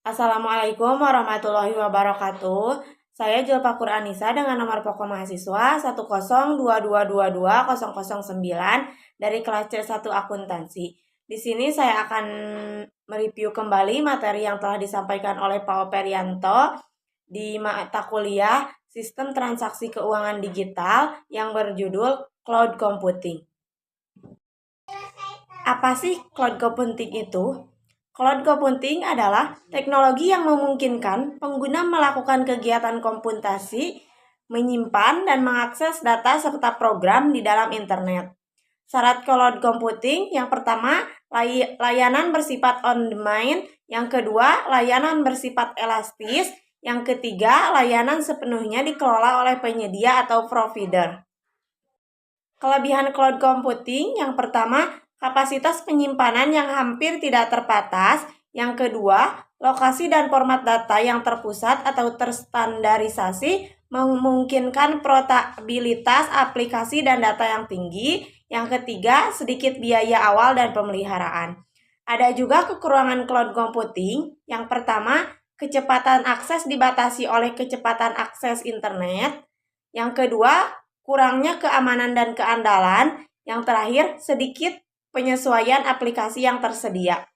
Assalamualaikum warahmatullahi wabarakatuh. Saya Julpakur Anissa dengan nomor pokok mahasiswa 102222009 dari kelas C1 Akuntansi. Di sini saya akan mereview kembali materi yang telah disampaikan oleh Pak Operianto di mata kuliah Sistem Transaksi Keuangan Digital yang berjudul Cloud Computing. Apa sih cloud computing itu? Cloud computing adalah teknologi yang memungkinkan pengguna melakukan kegiatan komputasi, menyimpan dan mengakses data serta program di dalam internet. Syarat cloud computing yang pertama, layanan bersifat on-demand, yang kedua, layanan bersifat elastis, yang ketiga, layanan sepenuhnya dikelola oleh penyedia atau provider. Kelebihan cloud computing yang pertama, kapasitas penyimpanan yang hampir tidak terbatas. Yang kedua, lokasi dan format data yang terpusat atau terstandarisasi memungkinkan portabilitas aplikasi dan data yang tinggi. Yang ketiga, sedikit biaya awal dan pemeliharaan. Ada juga kekurangan cloud computing. Yang pertama, kecepatan akses dibatasi oleh kecepatan akses internet. Yang kedua, kurangnya keamanan dan keandalan. Yang terakhir, sedikit penyesuaian aplikasi yang tersedia.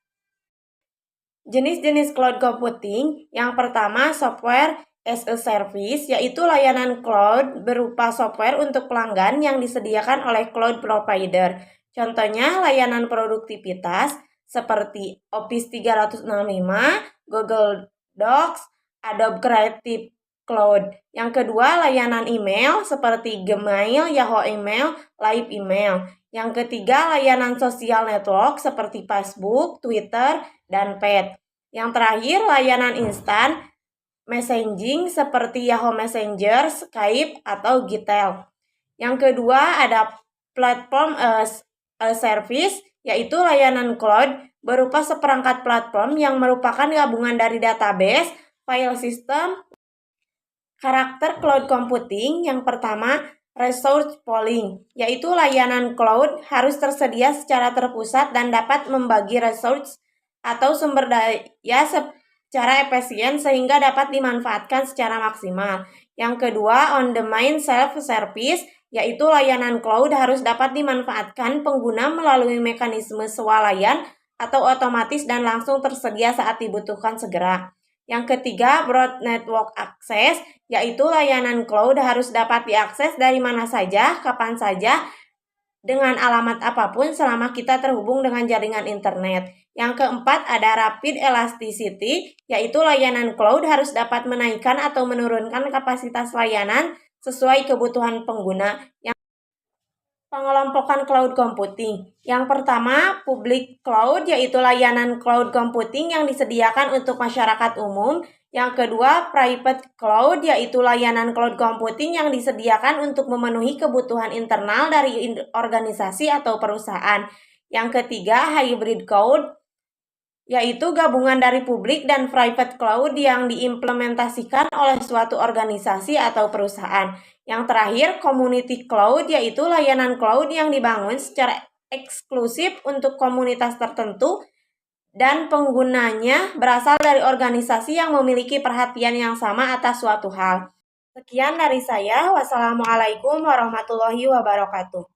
Jenis-jenis cloud computing, yang pertama software as a service, yaitu layanan cloud berupa software untuk pelanggan yang disediakan oleh cloud provider. Contohnya layanan produktivitas seperti Office 365, Google Docs, Adobe Creative Cloud. Yang kedua, layanan email seperti Gmail, Yahoo Email, Live Email. Yang ketiga, layanan sosial network seperti Facebook, Twitter, dan Pet. Yang terakhir, layanan instan messaging seperti Yahoo Messenger, Skype, atau Gmail. Yang kedua, ada platform as a service, yaitu layanan cloud berupa seperangkat platform yang merupakan gabungan dari database, file system. Karakter cloud computing yang pertama, resource pooling, yaitu layanan cloud harus tersedia secara terpusat dan dapat membagi resource atau sumber daya secara efisien sehingga dapat dimanfaatkan secara maksimal. Yang kedua, on-demand self-service, yaitu layanan cloud harus dapat dimanfaatkan pengguna melalui mekanisme swalayan atau otomatis dan langsung tersedia saat dibutuhkan segera. Yang ketiga, broad network access, yaitu layanan cloud harus dapat diakses dari mana saja, kapan saja, dengan alamat apapun selama kita terhubung dengan jaringan internet. Yang keempat, ada rapid elasticity, yaitu layanan cloud harus dapat menaikkan atau menurunkan kapasitas layanan sesuai kebutuhan pengguna. Pengelompokan cloud computing. Yang pertama, public cloud, yaitu layanan cloud computing yang disediakan untuk masyarakat umum. Yang kedua, private cloud, yaitu layanan cloud computing yang disediakan untuk memenuhi kebutuhan internal dari organisasi atau perusahaan. Yang ketiga, hybrid cloud, yaitu gabungan dari publik dan private cloud yang diimplementasikan oleh suatu organisasi atau perusahaan. Yang terakhir, community cloud, yaitu layanan cloud yang dibangun secara eksklusif untuk komunitas tertentu dan penggunanya berasal dari organisasi yang memiliki perhatian yang sama atas suatu hal. Sekian dari saya. Wassalamualaikum warahmatullahi wabarakatuh.